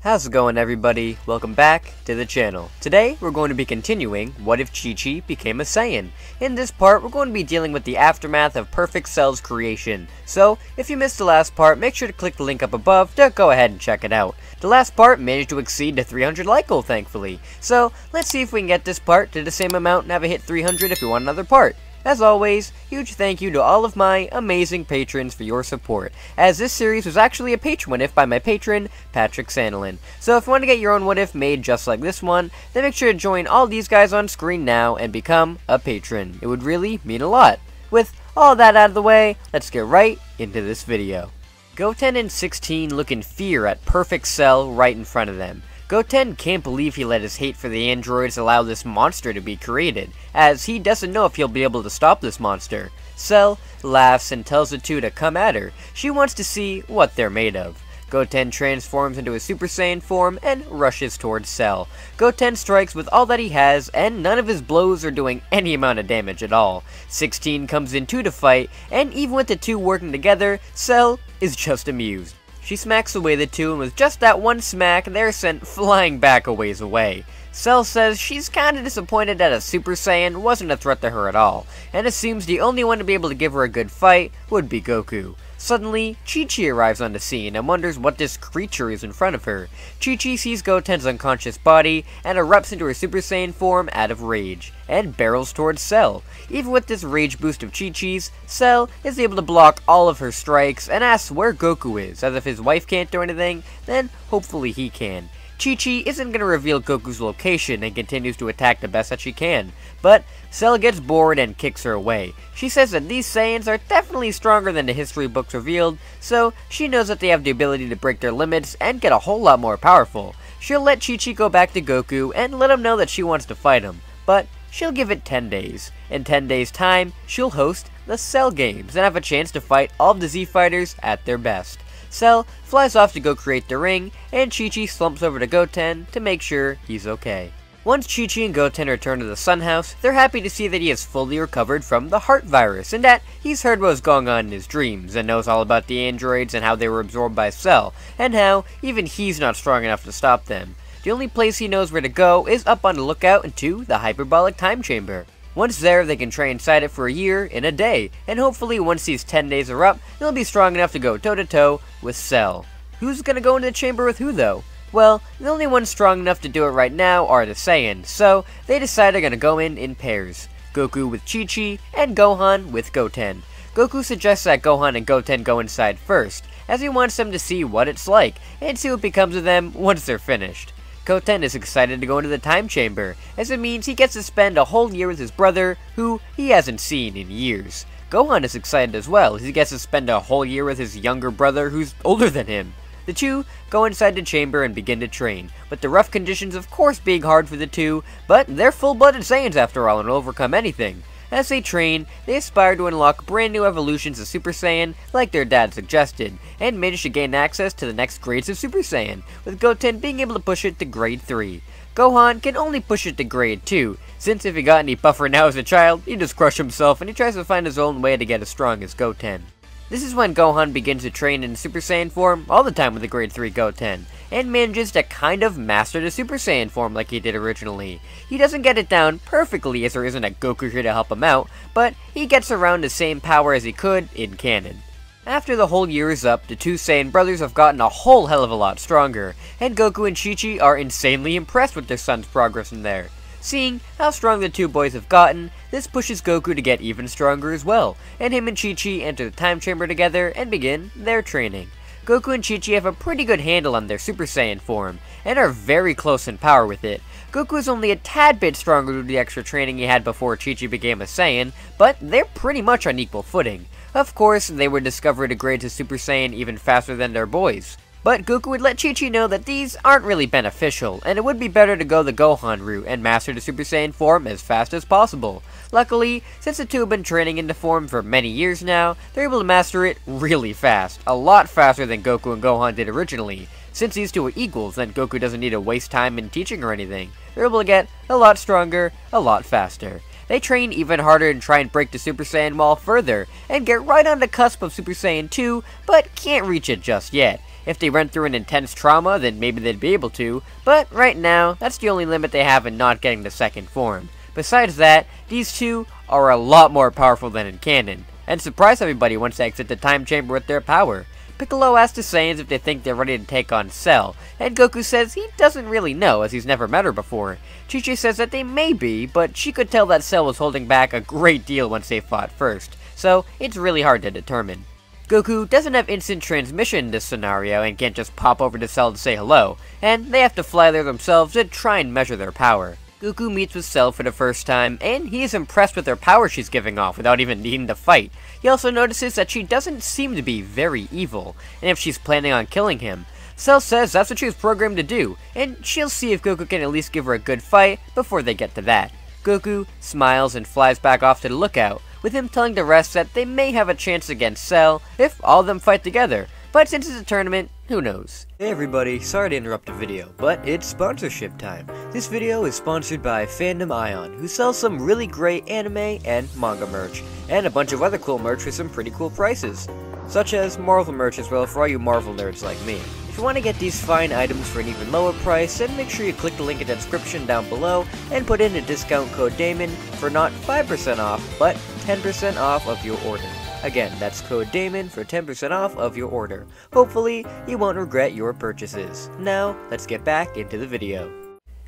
How's it going, everybody? Welcome back to the channel. Today we're going to be continuing What If Chi-Chi Became a Saiyan. In this part we're going to be dealing with the aftermath of Perfect Cell's creation. So if you missed the last part, make sure to click the link up above to go ahead and check it out. The last part managed to exceed the 300 like goal, thankfully. So let's see if we can get this part to the same amount and have it hit 300 if we want another part. As always, huge thank you to all of my amazing patrons for your support, as this series was actually a patron what if by my patron, Patrick Sandelin. So if you want to get your own what if made just like this one, then make sure to join all these guys on screen now and become a patron. It would really mean a lot. With all that out of the way, let's get right into this video. Goten and 16 look in fear at Perfect Cell right in front of them. Goten can't believe he let his hate for the androids allow this monster to be created, as he doesn't know if he'll be able to stop this monster. Cell laughs and tells the two to come at her. She wants to see what they're made of. Goten transforms into a Super Saiyan form and rushes towards Cell. Goten strikes with all that he has, and none of his blows are doing any amount of damage at all. 16 comes in too to fight, and even with the two working together, Cell is just amused. She smacks away the two, and with just that one smack, they're sent flying back a ways away. Cell says she's kinda disappointed that a Super Saiyan wasn't a threat to her at all, and assumes the only one to be able to give her a good fight would be Goku. Suddenly, Chi-Chi arrives on the scene and wonders what this creature is in front of her. Chi-Chi sees Goten's unconscious body and erupts into her Super Saiyan form out of rage, and barrels towards Cell. Even with this rage boost of Chi-Chi's, Cell is able to block all of her strikes and asks where Goku is, as if his wife can't do anything, then hopefully he can. Chi-Chi isn't going to reveal Goku's location and continues to attack the best that she can, but Cell gets bored and kicks her away. She says that these Saiyans are definitely stronger than the history books revealed, so she knows that they have the ability to break their limits and get a whole lot more powerful. She'll let Chi-Chi go back to Goku and let him know that she wants to fight him, but she'll give it 10 days. In 10 days' time, she'll host the Cell Games and have a chance to fight all of the Z fighters at their best. Cell flies off to go create the ring, and Chi-Chi slumps over to Goten to make sure he's okay. Once Chi-Chi and Goten return to the Sun House, they're happy to see that he has fully recovered from the heart virus, and that he's heard what was going on in his dreams, and knows all about the androids and how they were absorbed by Cell, and how even he's not strong enough to stop them. The only place he knows where to go is up on the lookout into the hyperbolic time chamber. Once there, they can train inside it for a year in a day, and hopefully once these 10 days are up, they'll be strong enough to go toe-to-toe with Cell. Who's gonna go into the chamber with who, though? Well, the only ones strong enough to do it right now are the Saiyans, so they decide they're gonna go in pairs. Goku with Chi-Chi, and Gohan with Goten. Goku suggests that Gohan and Goten go inside first, as he wants them to see what it's like, and see what becomes of them once they're finished. Goten is excited to go into the time chamber, as it means he gets to spend a whole year with his brother, who he hasn't seen in years. Gohan is excited as well, as he gets to spend a whole year with his younger brother who's older than him. The two go inside the chamber and begin to train, with the rough conditions of course being hard for the two, but they're full-blooded Saiyans after all and will overcome anything. As they train, they aspire to unlock brand new evolutions of Super Saiyan, like their dad suggested, and manage to gain access to the next grades of Super Saiyan, with Goten being able to push it to grade 3. Gohan can only push it to grade 2, since if he got any buffer now as a child, he'd just crush himself and he tries to find his own way to get as strong as Goten. This is when Gohan begins to train in Super Saiyan form all the time with the grade 3 Goten, and manages to kind of master the Super Saiyan form like he did originally. He doesn't get it down perfectly as there isn't a Goku here to help him out, but he gets around the same power as he could in canon. After the whole year is up, the two Saiyan brothers have gotten a whole hell of a lot stronger, and Goku and Chi-Chi are insanely impressed with their son's progress in there. Seeing how strong the two boys have gotten, this pushes Goku to get even stronger as well, and him and Chi-Chi enter the time chamber together and begin their training. Goku and Chi-Chi have a pretty good handle on their Super Saiyan form, and are very close in power with it. Goku is only a tad bit stronger due to the extra training he had before Chi-Chi became a Saiyan, but they're pretty much on equal footing. Of course, they would discover the grades of Super Saiyan even faster than their boys. But Goku would let Chi-Chi know that these aren't really beneficial, and it would be better to go the Gohan route and master the Super Saiyan form as fast as possible. Luckily, since the two have been training into form for many years now, they're able to master it really fast, a lot faster than Goku and Gohan did originally. Since these two are equals, then Goku doesn't need to waste time in teaching or anything. They're able to get a lot stronger, a lot faster. They train even harder and try and break the Super Saiyan wall further, and get right on the cusp of Super Saiyan 2, but can't reach it just yet. If they went through an intense trauma, then maybe they'd be able to, but right now, that's the only limit they have in not getting the second form. Besides that, these two are a lot more powerful than in canon, and surprise everybody once they exit the time chamber with their power. Piccolo asks the Saiyans if they think they're ready to take on Cell, and Goku says he doesn't really know as he's never met her before. Chi-Chi says that they may be, but she could tell that Cell was holding back a great deal once they fought first, so it's really hard to determine. Goku doesn't have instant transmission in this scenario and can't just pop over to Cell to say hello, and they have to fly there themselves to try and measure their power. Goku meets with Cell for the first time, and he is impressed with her power she's giving off without even needing to fight. He also notices that she doesn't seem to be very evil, and if she's planning on killing him. Cell says that's what she was programmed to do, and she'll see if Goku can at least give her a good fight before they get to that. Goku smiles and flies back off to the lookout, with him telling the rest that they may have a chance against Cell if all of them fight together. But since it's a tournament, who knows? Hey everybody, sorry to interrupt the video, but it's sponsorship time. This video is sponsored by Fandom Ion, who sells some really great anime and manga merch, and a bunch of other cool merch for some pretty cool prices, such as Marvel merch as well for all you Marvel nerds like me. If you want to get these fine items for an even lower price, then make sure you click the link in the description down below and put in a discount code DAMON for not 5% off, but 10% off of your order. Again, that's code DAMON for 10% off of your order. Hopefully, you won't regret your purchases. Now, let's get back into the video.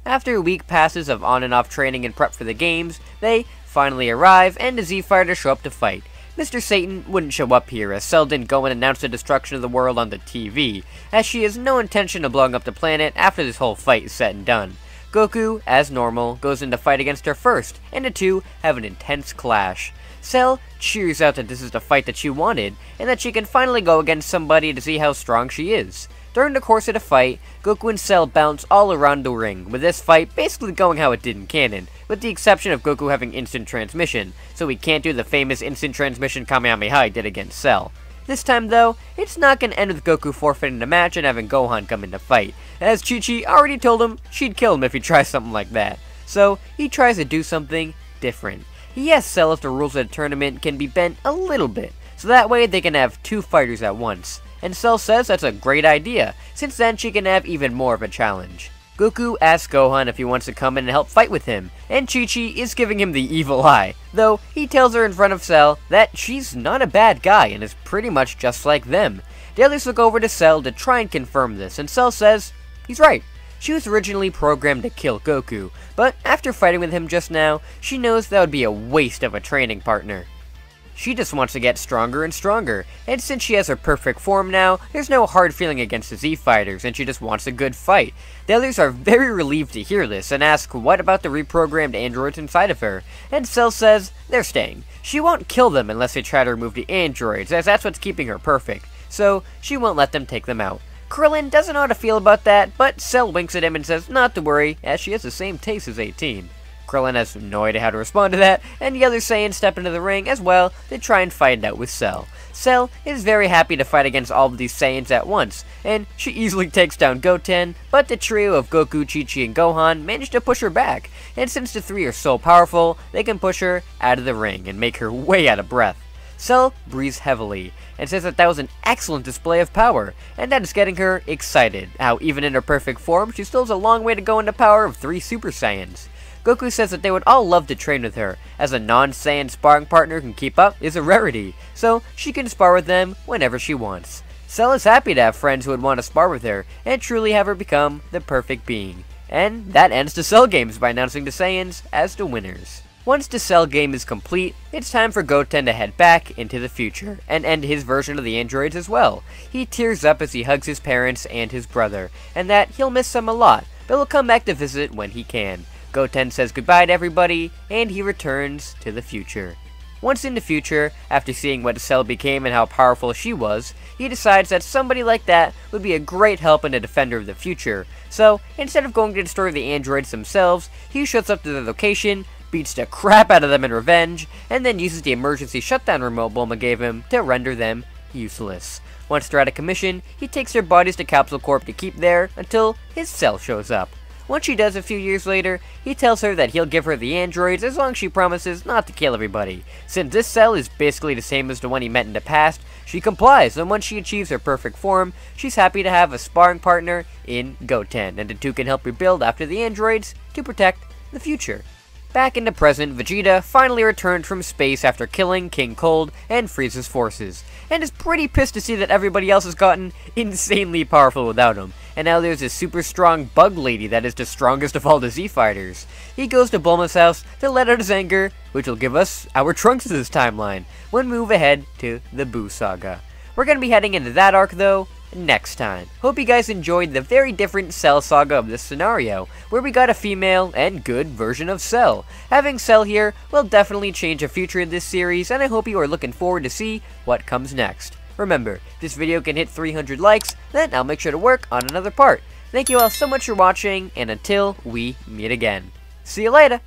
After a week passes of on and off training and prep for the games, they finally arrive and the Z-Fighters show up to fight. Mr. Satan wouldn't show up here as Cell didn't go and announce the destruction of the world on the TV, as she has no intention of blowing up the planet after this whole fight is said and done. Goku, as normal, goes in to fight against her first, and the two have an intense clash. Cell cheers out that this is the fight that she wanted, and that she can finally go against somebody to see how strong she is. During the course of the fight, Goku and Cell bounce all around the ring, with this fight basically going how it did in canon, with the exception of Goku having instant transmission, so he can't do the famous instant transmission Kamehameha he did against Cell. This time though, it's not going to end with Goku forfeiting the match and having Gohan come in to fight, as Chi-Chi already told him she'd kill him if he tries something like that. So, he tries to do something different. He asks Cell if the rules of the tournament can be bent a little bit, so that way they can have two fighters at once. And Cell says that's a great idea, since then she can have even more of a challenge. Goku asks Gohan if he wants to come in and help fight with him, and Chi-Chi is giving him the evil eye, though he tells her in front of Cell that she's not a bad guy and is pretty much just like them. The others look over to Cell to try and confirm this, and Cell says he's right. She was originally programmed to kill Goku, but after fighting with him just now, she knows that would be a waste of a training partner. She just wants to get stronger and stronger, and since she has her perfect form now, there's no hard feeling against the Z-Fighters, and she just wants a good fight. The others are very relieved to hear this, and ask what about the reprogrammed androids inside of her, and Cell says they're staying. She won't kill them unless they try to remove the androids, as that's what's keeping her perfect, so she won't let them take them out. Krillin doesn't know how to feel about that, but Cell winks at him and says not to worry, as she has the same taste as 18. Krillin has no idea how to respond to that, and the other Saiyans step into the ring as well to try and fight it out with Cell. Cell is very happy to fight against all of these Saiyans at once, and she easily takes down Goten, but the trio of Goku, Chi-Chi, and Gohan manage to push her back, and since the three are so powerful, they can push her out of the ring and make her way out of breath. Cell breathes heavily, and says that was an excellent display of power, and that is getting her excited, how even in her perfect form, she still has a long way to go in the power of 3 Super Saiyans. Goku says that they would all love to train with her, as a non-Saiyan sparring partner who can keep up is a rarity, so she can spar with them whenever she wants. Cell is happy to have friends who would want to spar with her, and truly have her become the perfect being. And that ends the Cell games by announcing the Saiyans as the winners. Once the Cell game is complete, it's time for Goten to head back into the future, and end his version of the androids as well. He tears up as he hugs his parents and his brother, and that he'll miss them a lot, but will come back to visit when he can. Goten says goodbye to everybody, and he returns to the future. Once in the future, after seeing what Cell became and how powerful she was, he decides that somebody like that would be a great help in a defender of the future. So, instead of going to destroy the androids themselves, he shows up to their location, beats the crap out of them in revenge, and then uses the emergency shutdown remote Bulma gave him to render them useless. Once they're out of commission, he takes their bodies to Capsule Corp to keep there until his Cell shows up. Once she does a few years later, he tells her that he'll give her the androids as long as she promises not to kill everybody. Since this cell is basically the same as the one he met in the past, she complies, and once she achieves her perfect form, she's happy to have a sparring partner in Goten, and the two can help rebuild after the androids to protect the future. Back in the present, Vegeta finally returned from space after killing King Cold and Frieza's forces, and is pretty pissed to see that everybody else has gotten insanely powerful without him, and now there's this super strong bug lady that is the strongest of all the Z-Fighters. He goes to Bulma's house to let out his anger, which will give us our Trunks' timeline, when we move ahead to the Buu Saga. We're going to be heading into that arc though, next time. Hope you guys enjoyed the very different Cell saga of this scenario, where we got a female and good version of Cell. Having Cell here will definitely change the future of this series, and I hope you are looking forward to see what comes next. Remember, if this video can hit 300 likes, then I'll make sure to work on another part. Thank you all so much for watching, and until we meet again. See you later!